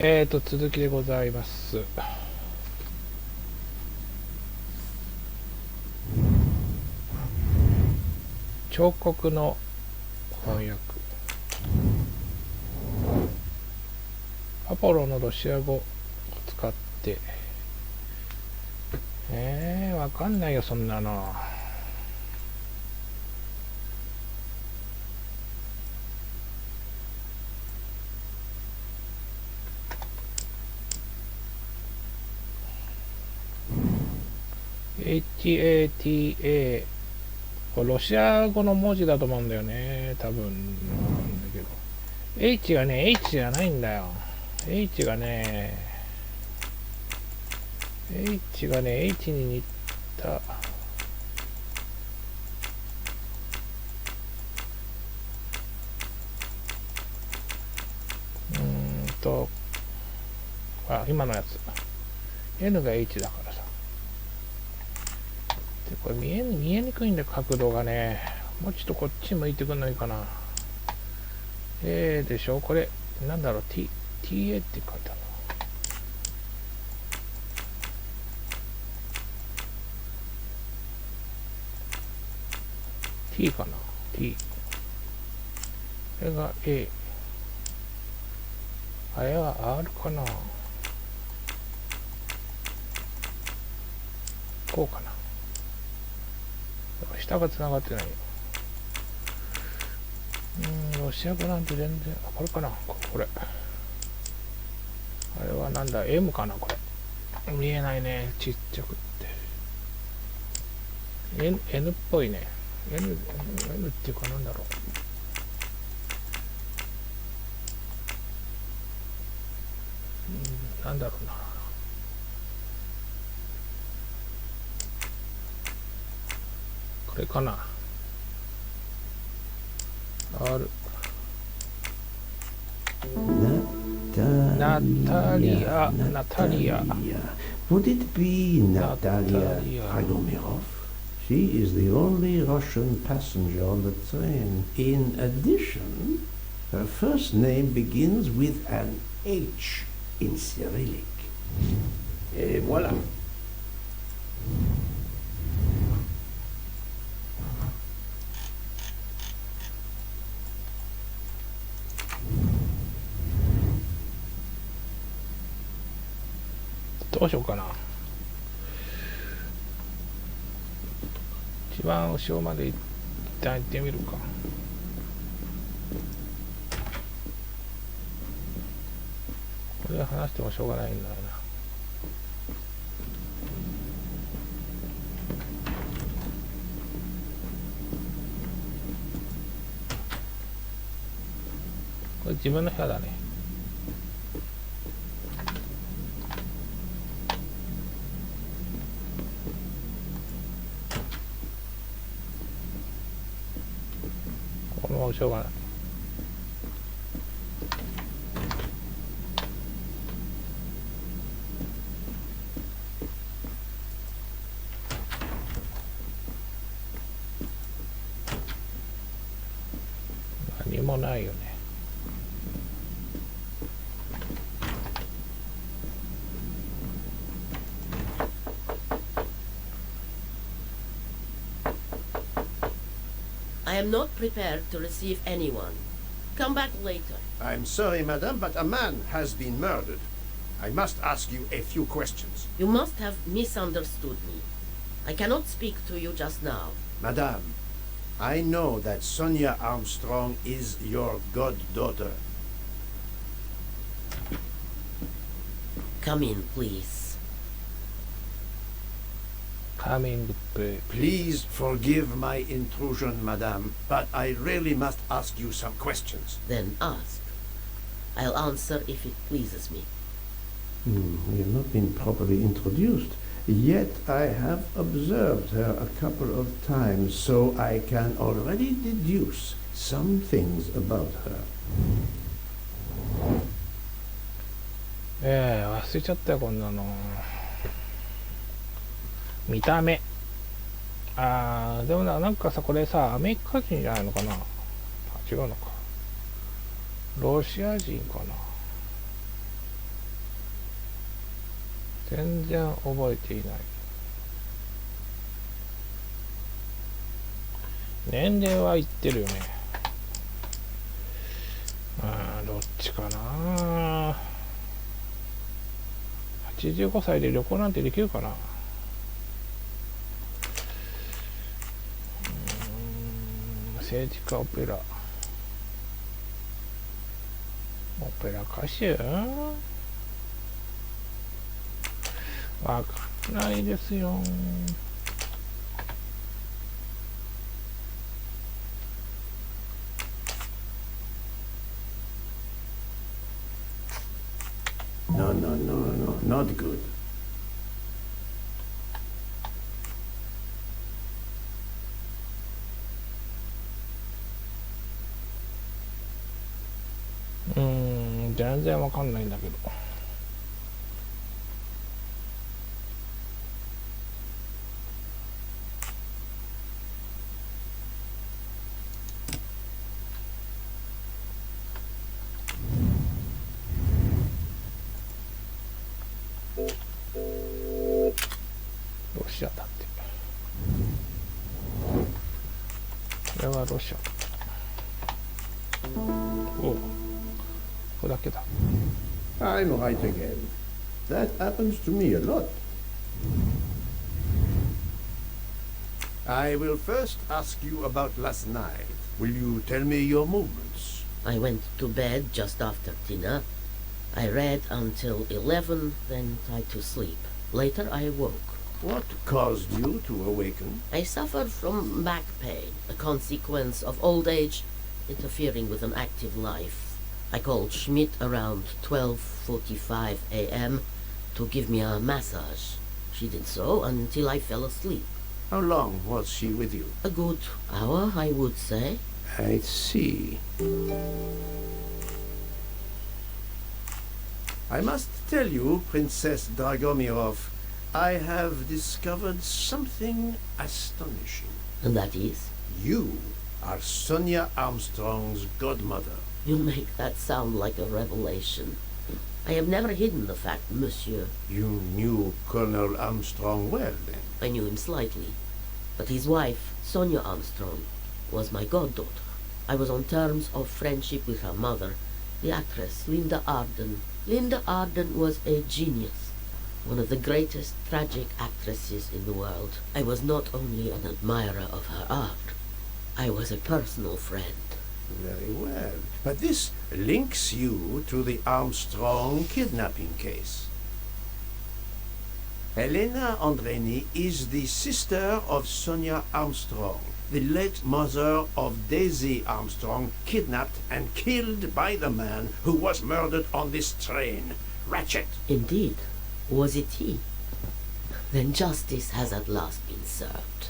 続きでございます。彫刻の翻訳。アポロのロシア語を使って、わかんないよ、そんなの。HATA ロシア語の文字だと思うんだよね、多分。なんだけど H がね H じゃないんだよ。 H がね H に似た今のやつ N が H だからさ。でこれ見えにくいんだよ、角度がね。もうちょっとこっち向いてくんのいいかな。でしょ、これなんだろう、 TA って書いてあるの。T かな、 T。 これが A。 あれは R かな、こうかな。下がつながってないよ。ロシア語なんて全然、これかな、これ。あれはなんだ、M かな、これ。見えないね、ちっちゃくって。N っぽいね。N っていうかなんだろう。なんだろうな。これかな。R。ナタリア。Would it be Natalia Radomirov? She is the only Russian passenger on the train. In addition, her first name begins with an H in Cyrillic. Et voilà. どうしようかな。一番後ろまで一旦行ってみるか。これ話してもしょうがないんだよな。これ自分の部屋だね。このまましょうがない。何もないよね。I am not prepared to receive anyone. Come back later. I'm sorry, madam, but a man has been murdered. I must ask you a few questions. You must have misunderstood me. I cannot speak to you just now. Madame, I know that Sonia Armstrong is your goddaughter. Come in, please. Please forgive my intrusion, madame, but I really must ask you some questions. Then ask. I'll answer if it pleases me. We have not been properly introduced, yet I have observed her a couple of times, so I can already deduce some things about her. 忘れちゃったよ、こんなの。見た目。でもなんかさ、これさ、アメリカ人じゃないのかな。違うのか。ロシア人かな。全然覚えていない。年齢は言ってるよね。どっちかな。85歳で旅行なんてできるかな。政治家、オペラ歌手わかんないですよ。No, not good. 全然わかんないんだけど。ロシアだって。これはロシア。おう、これだけだ。I'm right again. That happens to me a lot. I will first ask you about last night. Will you tell me your movements? I went to bed just after dinner. I read until 11, then tried to sleep. Later I woke. What caused you to awaken? I suffered from back pain, a consequence of old age interfering with an active life. I called Schmidt around 12:45 a.m. to give me a massage. She did so until I fell asleep. How long was she with you? A good hour, I would say. I see. I must tell you, Princess Dragomirov, I have discovered something astonishing. And that is? You are Sonia Armstrong's godmother. You make that sound like a revelation. I have never hidden the fact, monsieur. You knew Colonel Armstrong well, then? I knew him slightly. But his wife, Sonia Armstrong, was my goddaughter. I was on terms of friendship with her mother, the actress Linda Arden. Linda Arden was a genius, one of the greatest tragic actresses in the world. I was not only an admirer of her art, I was a personal friend. Very well. But this links you to the Armstrong kidnapping case. Helena Andreni is the sister of Sonia Armstrong, the late mother of Daisy Armstrong, kidnapped and killed by the man who was murdered on this train, Ratchet. Indeed. Was it he? Then justice has at last been served.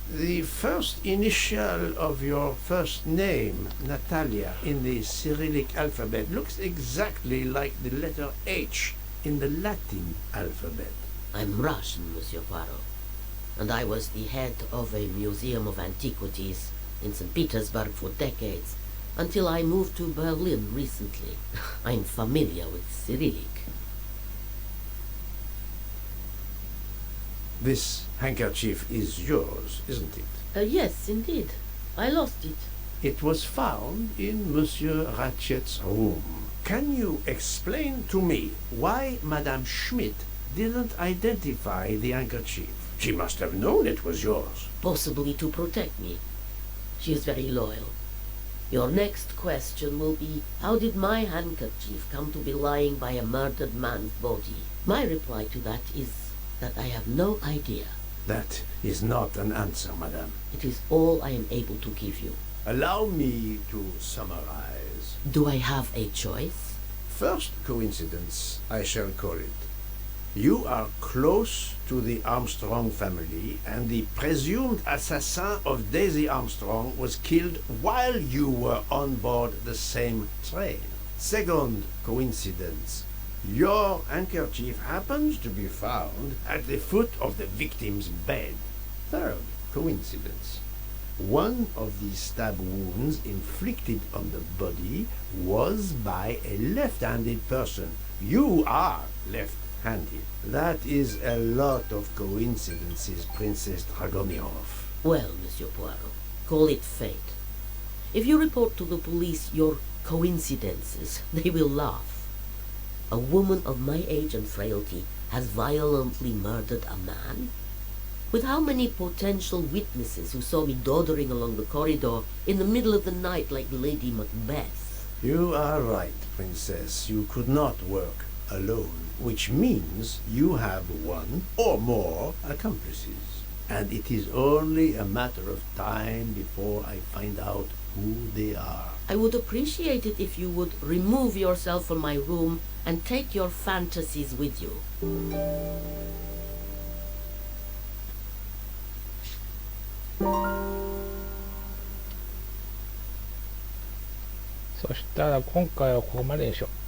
The first initial of your first name, Natalia, in the Cyrillic alphabet looks exactly like the letter H in the Latin alphabet. I'm Russian, Monsieur Poirot, and I was the head of a museum of antiquities in St. Petersburg for decades, until I moved to Berlin recently. I'm familiar with Cyrillic. This handkerchief is yours, isn't it? Yes, indeed. I lost it. It was found in Monsieur Ratchet's room. Can you explain to me why Madame Schmidt didn't identify the handkerchief? She must have known it was yours. Possibly to protect me. She is very loyal. Your next question will be, how did my handkerchief come to be lying by a murdered man's body? My reply to that is that I have no idea. That is not an answer, madame. It is all I am able to give you. Allow me to summarize. Do I have a choice? First coincidence, I shall call it. You are close to the Armstrong family, and the presumed assassin of Daisy Armstrong was killed while you were on board the same train. Second coincidence. Your handkerchief happens to be found at the foot of the victim's bed. Third coincidence. One of the stab wounds inflicted on the body was by a left-handed person. You are left-handed. That is a lot of coincidences, Princess Dragomir. Well, Monsieur Poirot, call it fate. If you report to the police your coincidences, they will laugh. A woman of my age and frailty has violently murdered a man? With how many potential witnesses who saw me doddering along the corridor in the middle of the night like Lady Macbeth? You are right, Princess. You could not work alone, which means you have one or more accomplices. And it is only a matter of time before I find out who they are. I would appreciate it if you would remove yourself from my room and take your fantasies with you. そしたら今回はここまでにしよう。